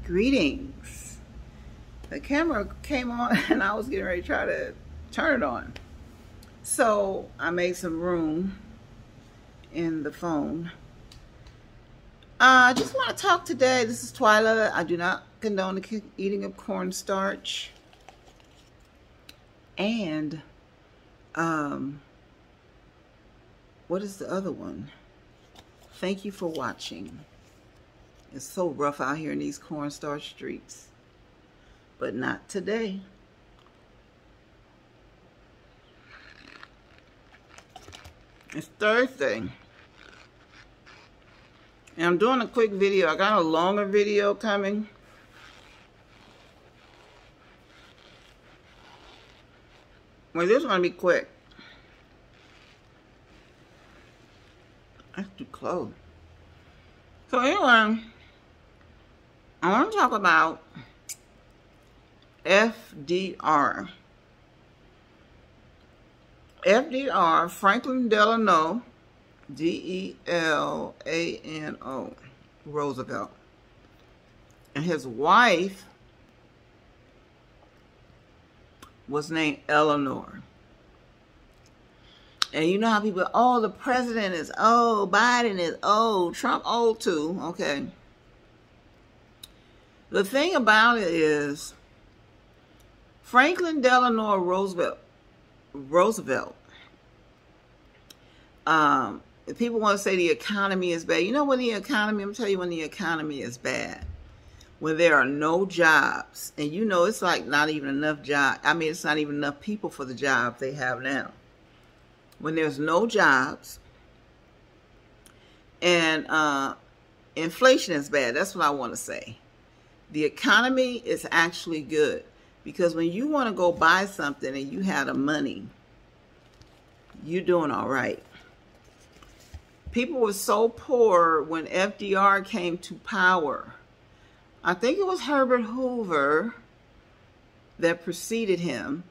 Greetings. The camera came on and I was getting ready to try to turn it on. So I made some room in the phone. I just want to talk today. This is Twyla. I do not condone the eating of cornstarch. And what is the other one? Thank you for watching. It's so rough out here in these cornstarch streets. But not today. It's Thursday. And I'm doing a quick video. I got a longer video coming. Well, this is going to be quick. That's too close. So anyway, I want to talk about FDR. FDR, Franklin Delano, D-E-L-A-N-O, Roosevelt. And his wife was named Eleanor. And you know how people, oh, the president is old, Biden is old, Trump old too, okay. The thing about it is, Franklin Delano Roosevelt, people want to say the economy is bad. You know when the economy, I'm going to tell you when the economy is bad. When there are no jobs. And you know it's like not even enough jobs. I mean, it's not even enough people for the jobs they have now. When there's no jobs and inflation is bad. That's what I want to say. The economy is actually good. Because when you want to go buy something and you have the money, you're doing all right. People were so poor when FDR came to power. I think it was Herbert Hoover that preceded him.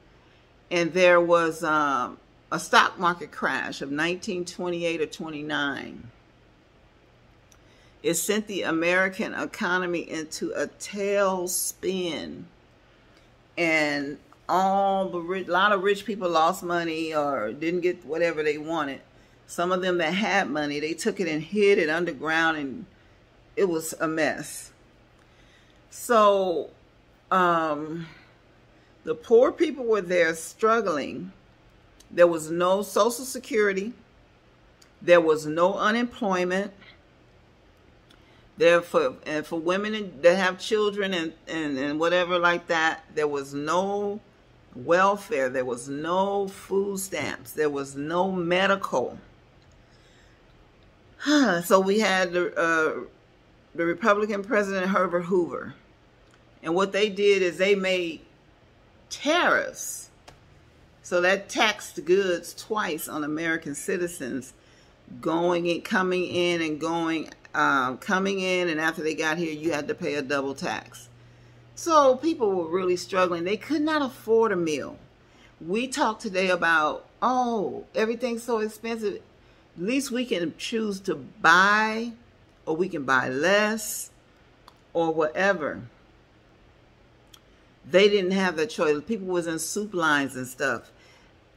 And there was a stock market crash of 1928 or 29. It sent the American economy into a tailspin. And a lot of rich people lost money or didn't get whatever they wanted. Some of them that had money, they took it and hid it underground, and it was a mess. So the poor people were there struggling. There was no Social Security. There was no unemployment. There for women that have children and whatever like that, there was no welfare. There was no food stamps. There was no medical. So we had the Republican President Herbert Hoover. And what they did is they made tariffs. So that taxed goods twice on American citizens coming in, and after they got here, you had to pay a double tax. So people were really struggling. They could not afford a meal. We talked today about, oh, everything's so expensive. At least we can choose to buy, or we can buy less, or whatever. They didn't have that choice. People was in soup lines and stuff.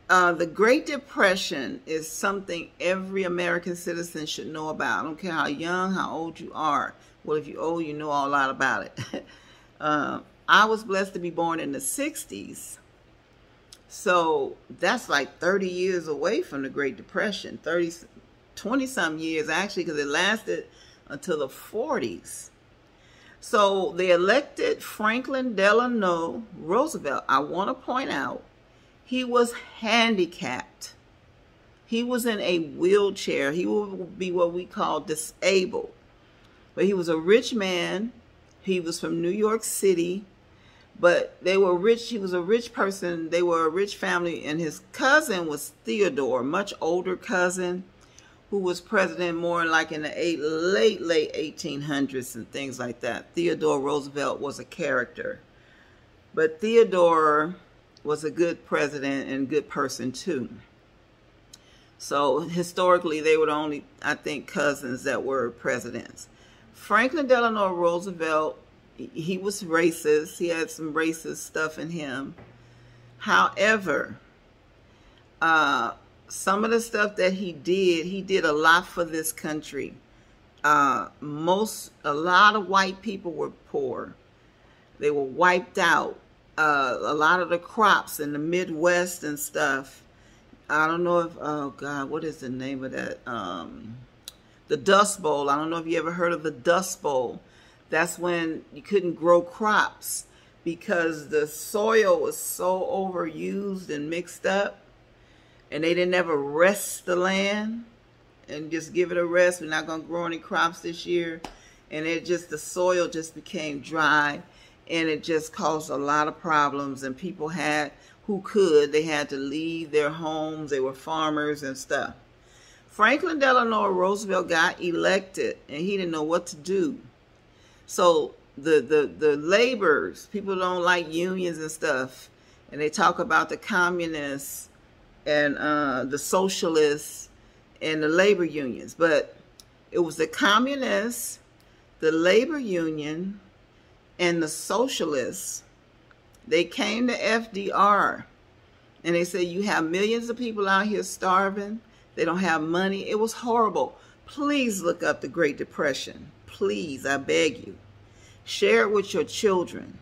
The Great Depression is something every American citizen should know about. I don't care how young, how old you are. Well, if you're old, you know a lot about it. I was blessed to be born in the 60s. So that's like 30 years away from the Great Depression. 20-some years, actually, because it lasted until the 40s. So they elected Franklin Delano Roosevelt. I want to point out, he was handicapped. He was in a wheelchair. He would be what we call disabled. But he was a rich man. He was from New York City. But they were rich. He was a rich person. They were a rich family. And his cousin was Theodore, much older cousin, who was president more like in the late 1800s and things like that. Theodore Roosevelt was a character. But Theodore was a good president and good person too. So historically, they were the only, I think, cousins that were presidents. Franklin Delano Roosevelt He was racist. He had some racist stuff in him. However, some of the stuff that he did a lot for this country. A lot of white people were poor. They were wiped out. A lot of the crops in the Midwest and stuff. I don't know if, oh God, what is the name of that? The Dust Bowl. I don't know if you ever heard of the Dust Bowl. That's when you couldn't grow crops because the soil was so overused and mixed up, and they didn't ever rest the land and just give it a rest. We're not going to grow any crops this year. And the soil just became dry, and it just caused a lot of problems. And people they had to leave their homes. They were farmers and stuff. Franklin Delano Roosevelt got elected, and he didn't know what to do. So the laborers, people don't like unions and stuff, and they talk about the communists and the socialists and the labor unions. But it was the communists, the labor union, and the socialists. They came to FDR, and they said, you have millions of people out here starving. They don't have money. It was horrible. Please look up the Great Depression. Please, I beg you. Share it with your children.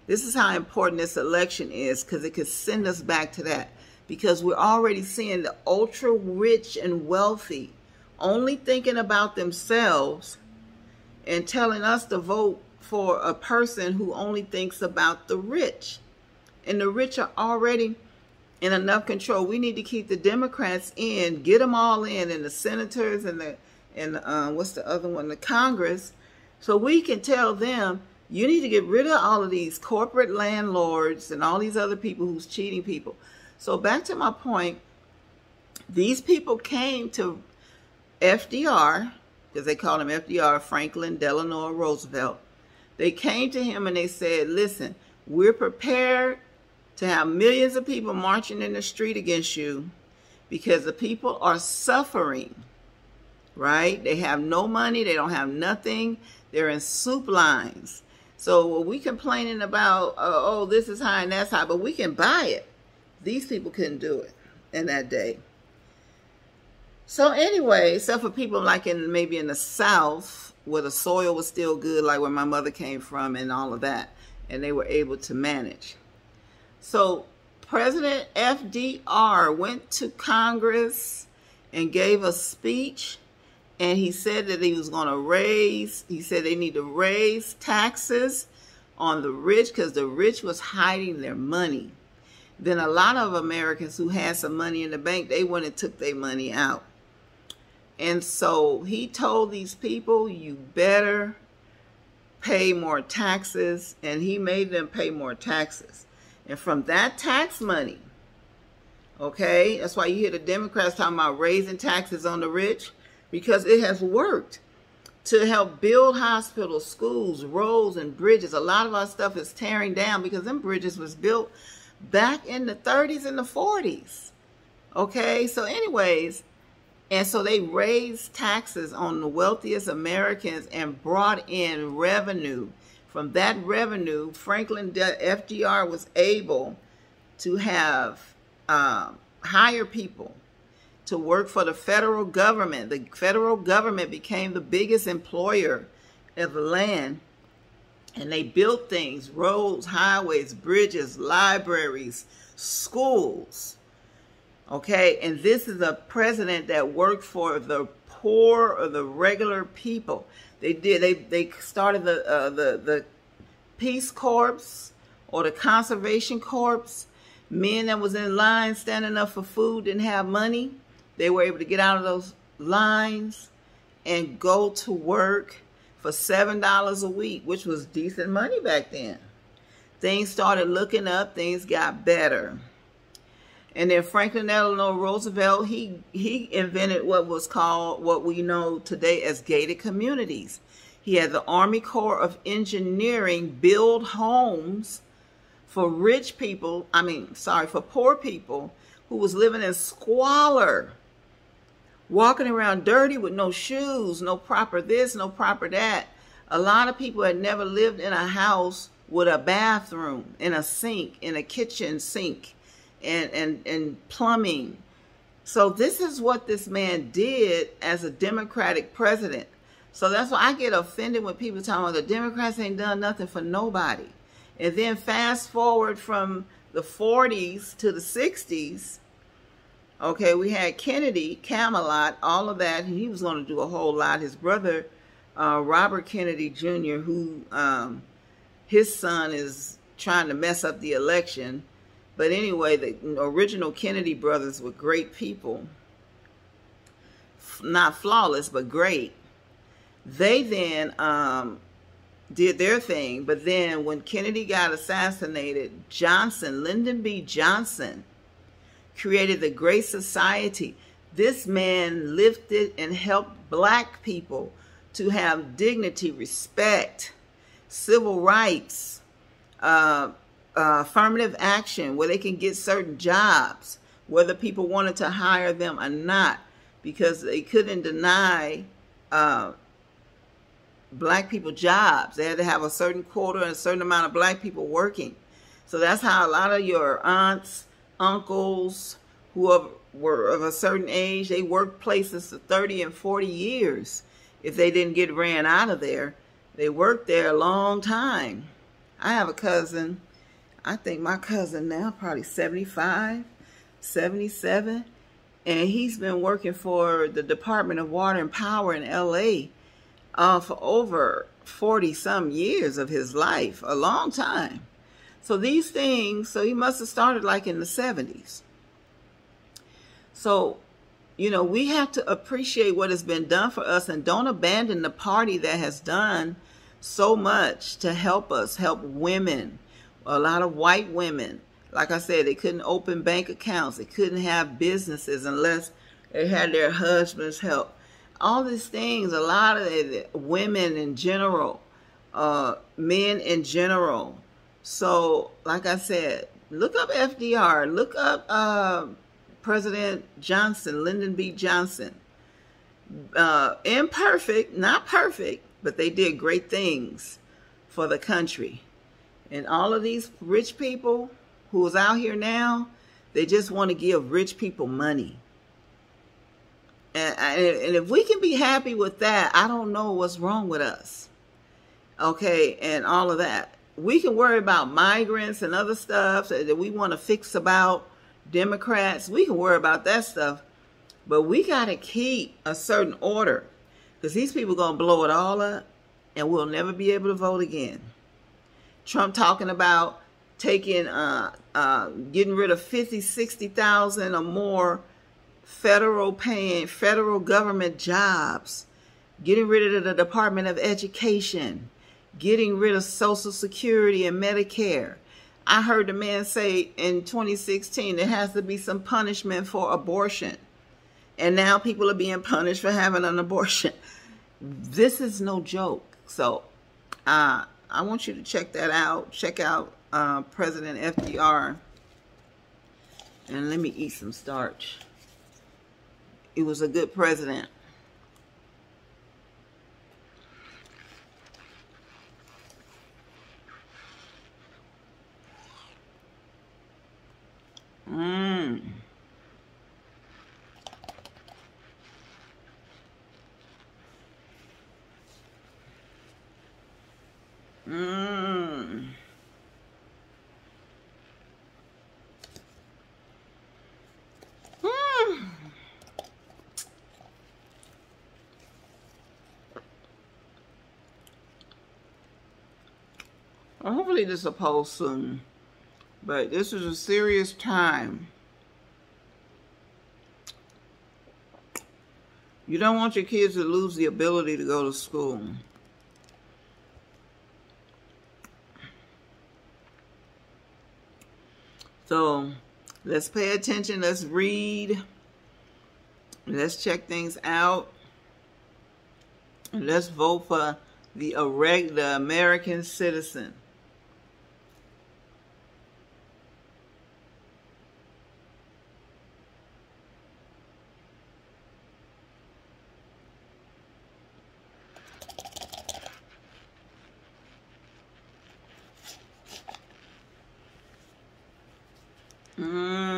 This is how important this election is, because it could send us back to that. Because we're already seeing the ultra rich and wealthy only thinking about themselves and telling us to vote for a person who only thinks about the rich. And the rich are already in enough control. We need to keep the Democrats in, get them all in, and the senators and what's the other one, the Congress, so we can tell them, you need to get rid of all of these corporate landlords and all these other people who's cheating people. So back to my point, these people came to FDR, because they called him FDR, Franklin Delano Roosevelt. They came to him and they said, listen, we're prepared to have millions of people marching in the street against you because the people are suffering, right? They have no money. They don't have nothing. They're in soup lines. So we complaining about, oh, this is high and that's high, but we can buy it. These people couldn't do it in that day. So anyway, except for people like maybe in the South where the soil was still good, like where my mother came from and all of that, and they were able to manage. So President FDR went to Congress and gave a speech, and he said that he was going to he said they need to raise taxes on the rich because the rich was hiding their money. Then a lot of Americans who had some money in the bank, they went and took their money out. And so he told these people, you better pay more taxes, and he made them pay more taxes. And from that tax money, okay, that's why you hear the Democrats talking about raising taxes on the rich, because it has worked to help build hospitals, schools, roads, and bridges. A lot of our stuff is tearing down because them bridges was built back in the 30s and the 40s. Okay, so anyways, and so they raised taxes on the wealthiest Americans and brought in revenue. From that revenue, FDR was able to have hire people to work for the federal government. The federal government became the biggest employer of the land, and they built things, roads, highways, bridges, libraries, schools. Okay, and this is a president that worked for the poor or the regular people. They started the Peace Corps or the Conservation Corps. Men that was in line standing up for food didn't have money. They were able to get out of those lines and go to work for $7 a week, which was decent money back then. Things started looking up. Things got better. And then Franklin Delano Roosevelt, he invented what was called, what we know today as gated communities. He had the Army Corps of Engineering build homes for rich people, for poor people who was living in squalor, walking around dirty with no shoes, no proper this, no proper that. A lot of people had never lived in a house with a bathroom and a sink and a kitchen sink and plumbing. So this is what this man did as a Democratic president. So that's why I get offended when people talk about the Democrats ain't done nothing for nobody. And then fast forward from the 40s to the 60s, okay, we had Kennedy, Camelot, all of that. He was going to do a whole lot. His brother, Robert Kennedy Jr., who his son is trying to mess up the election. But anyway, the original Kennedy brothers were great people. Not flawless, but great. They then did their thing. But then when Kennedy got assassinated, Johnson, Lyndon B. Johnson, created the Great Society. This man lifted and helped black people to have dignity, respect, civil rights, affirmative action, where they can get certain jobs, whether people wanted to hire them or not, because they couldn't deny black people jobs. They had to have a certain quota and a certain amount of black people working. So that's how a lot of your aunts, uncles who were of a certain age, they worked places for 30 and 40 years. If they didn't get ran out of there, they worked there a long time. I have a cousin, I think my cousin now probably 75, 77, and he's been working for the Department of Water and Power in LA for over 40 some years of his life, a long time. So these things, so he must have started like in the 70s. So, you know, we have to appreciate what has been done for us and don't abandon the party that has done so much to help us, help women, a lot of white women. Like I said, they couldn't open bank accounts. They couldn't have businesses unless they had their husband's help. All these things, a lot of the women in general, men in general. So, like I said, look up FDR. Look up President Johnson, Lyndon B. Johnson. Imperfect, not perfect, but they did great things for the country. And all of these rich people who is out here now, they just want to give rich people money. And if we can be happy with that, I don't know what's wrong with us. Okay, and all of that. We can worry about migrants and other stuff that we want to fix about Democrats. We can worry about that stuff. But we got to keep a certain order, because these people are going to blow it all up and we'll never be able to vote again. Trump talking about taking, getting rid of 50, 60,000 or more federal government jobs, getting rid of the Department of Education, getting rid of Social Security and Medicare. I heard the man say in 2016 there has to be some punishment for abortion. And now people are being punished for having an abortion. This is no joke. So I want you to check that out. Check out President FDR. And let me eat some starch. He was a good president. Mmm. Mmm. Mmm. Well, hopefully this will post soon. But this is a serious time. You don't want your kids to lose the ability to go to school. So let's pay attention. Let's read. Let's check things out. And let's vote for the American citizen. Mm.